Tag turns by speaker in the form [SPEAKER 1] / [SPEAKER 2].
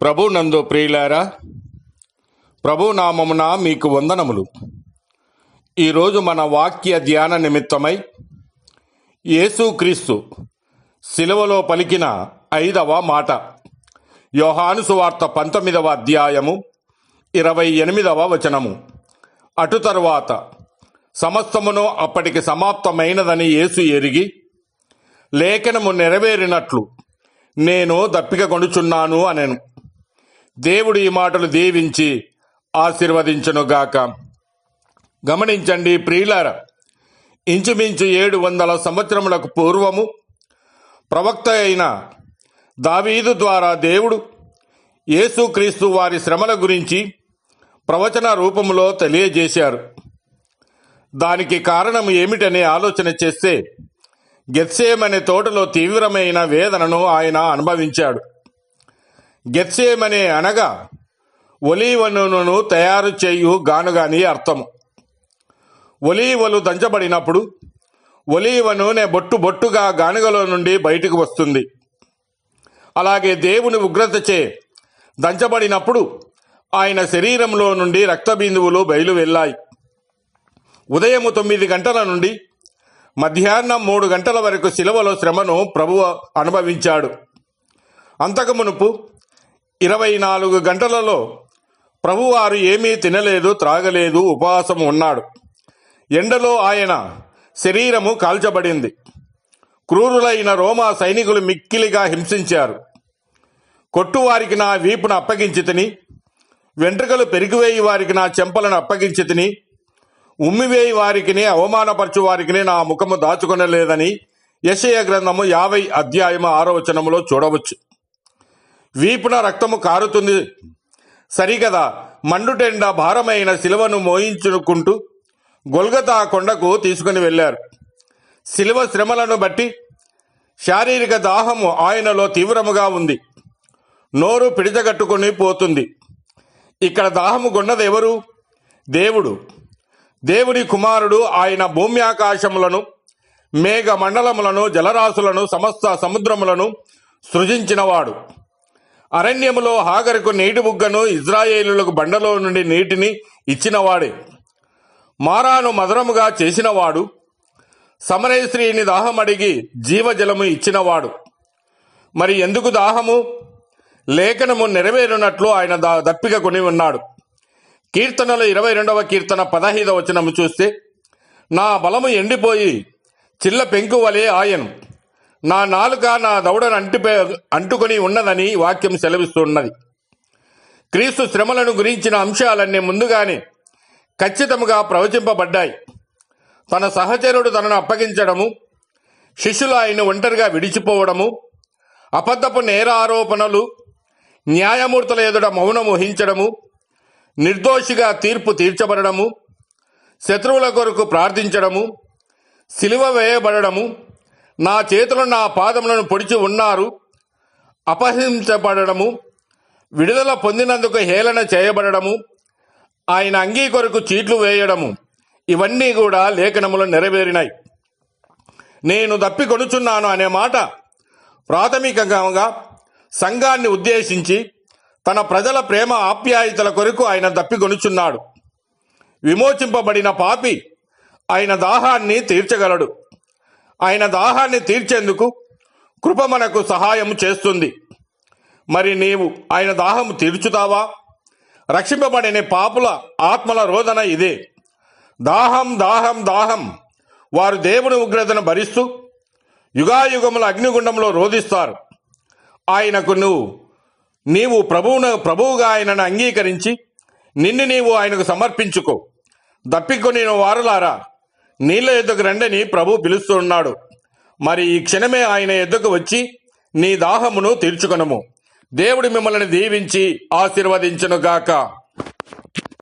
[SPEAKER 1] ప్రభు నందు ప్రియులారా, ప్రభు నామమున మీకు వందనములు. ఈరోజు మన వాక్య ధ్యాన నిమిత్తమై యేసుక్రీస్తు శిలువలో పలికిన 5వ మాట, యోహాను సువార్త 19వ అధ్యాయము 28వ వచనము. అటు తరువాత సమస్తమును అప్పటికి సమాప్తమైనదని యేసు ఎరిగి, లేఖనము నెరవేరినట్లు నేను దప్పిక కొనుచున్నాను అనెను. దేవుడు ఈ మాటలు దీవించి ఆశీర్వదించునుగాక. గమనించండి ప్రియులారా, ఇంచుమించు 700 సంవత్సరములకు పూర్వము ప్రవక్త అయిన దావీదు ద్వారా దేవుడు యేసుక్రీస్తు వారి శ్రమల గురించి ప్రవచన రూపములో తెలియజేశారు. దానికి కారణం ఏమిటనే ఆలోచన చేస్తే, గెత్సేమనే తోటలో తీవ్రమైన వేదనను ఆయన అనుభవించాడు. గెత్సేమనే అనగా ఒలీవ నూనెను తయారు చేయు గానుగాని అర్థము. ఒలీవలు దంచబడినప్పుడు ఒలీవ నూనె బొట్టు బొట్టుగా గానుగలో నుండి బయటకు వస్తుంది. అలాగే దేవుని ఉగ్రతచే దంచబడినప్పుడు ఆయన శరీరంలో నుండి రక్తబిందువులు బయలు వెళ్ళాయి. ఉదయం 9 గంటల నుండి మధ్యాహ్నం 3 గంటల వరకు శిలువలో శ్రమను ప్రభువు అనుభవించాడు. అంతకు మునుపు 24 గంటలలో ప్రభువారు ఏమీ తినలేదు, త్రాగలేదు, ఉపవాసం ఉన్నాడు. ఎండలో ఆయన శరీరము కాల్చబడింది. క్రూరులైన రోమా సైనికులు మిక్కిలిగా హింసించారు. కొట్టువారికి నా వీపును అప్పగించితిని, వెంట్రుకలు పెరిగివేయి వారికి నా చెంపలను అప్పగించితిని, ఉమ్మివేయి వారికిని అవమానపరచు వారికిని నా ముఖము దాచుకొనలేదని యెషయా గ్రంథము 50 అధ్యాయము 6వ వచనములో చూడవచ్చు. వీపున రక్తము కారుతుంది సరిగదా, మండుటెండ భారమైన శిలువను మోయించుకుంటూ గొల్గతా కొండకు తీసుకుని వెళ్లారు. శిలువ శ్రమలను బట్టి శారీరక దాహము ఆయనలో తీవ్రముగా ఉంది. నోరు పిడిచగట్టుకుని పోతుంది. ఇక్కడ దాహము కొన్నది ఎవరు? దేవుడు. దేవుని కుమారుడు. ఆయన భూమి ఆకాశములను, మేఘ మండలములను, జలరాశులను, సమస్త సముద్రములను సృజించినవాడు. అరణ్యములో హాగరుకు నీటి బుగ్గను, ఇజ్రాయేలులకు బండలో నుండి నీటిని ఇచ్చినవాడే. మారాను మధురముగా చేసినవాడు. సమరయ స్త్రీని దాహమడిగి జీవజలము ఇచ్చినవాడు. మరి ఎందుకు దాహము? లేఖనము నెరవేరునట్లు ఆయన దప్పిక కొని ఉన్నాడు. కీర్తనలు 22వ కీర్తన 15వ వచనము చూస్తే, నా బలము ఎండిపోయి చిల్ల పెంకు వలె ఆయను, నా నాలుక నా దవడను అంటుకొని ఉన్నదని వాక్యం సెలవిస్తున్నది. క్రీస్తు శ్రమలను గురించిన అంశాలన్నీ ముందుగానే ఖచ్చితంగా ప్రవచింపబడ్డాయి. తన సహచరుడు తనను అప్పగించడము, శిష్యులు ఆయన ఒంటరిగా విడిచిపోవడము, అబద్ధపు నేరారోపణలు, న్యాయమూర్తుల ఎదుట మౌనం వహించడము, నిర్దోషిగా తీర్పు తీర్చబడము, శత్రువుల కొరకు ప్రార్థించడము, సిలువ వేయబడము, నా చేతులు నా పాదములను పొడిచి ఉన్నారు, అపహింసపడము, విడుదల పొందినందుకు హేళన చేయబడము, ఆయన అంగీ కొరకు చీట్లు వేయడము, ఇవన్నీ కూడా లేఖనములు నెరవేరినాయి. నేను దప్పికొనుచున్నాను అనే మాట ప్రాథమికంగా సంఘాన్ని ఉద్దేశించి తన ప్రజల ప్రేమ ఆప్యాయతల కొరకు ఆయన దప్పికొనుచున్నాడు. విమోచింపబడిన పాపి ఆయన దాహాన్ని తీర్చగలడు. ఆయన దాహాన్ని తీర్చేందుకు కృప మనకు సహాయం చేస్తుంది. మరి నీవు ఆయన దాహము తీర్చుతావా? రక్షింపబడిన పాపుల ఆత్మల రోదన ఇదే, దాహం దాహం దాహం. వారు దేవుని ఉగ్రతను భరిస్తూ యుగాయుగముల అగ్నిగుండంలో రోధిస్తారు. ఆయనకు నీవు ప్రభువుగా ఆయనను అంగీకరించి నిన్ను నీవు ఆయనకు సమర్పించుకో. దప్పికొని వారులారా, నీళ్ళ ఎద్దుకు రండని ప్రభు పిలుస్తున్నాడు. మరి ఈ క్షణమే ఆయన ఎద్దుకు వచ్చి నీ దాహమును తీర్చుకొనుము. దేవుడు మిమ్మల్ని దీవించి ఆశీర్వదించునుగాక.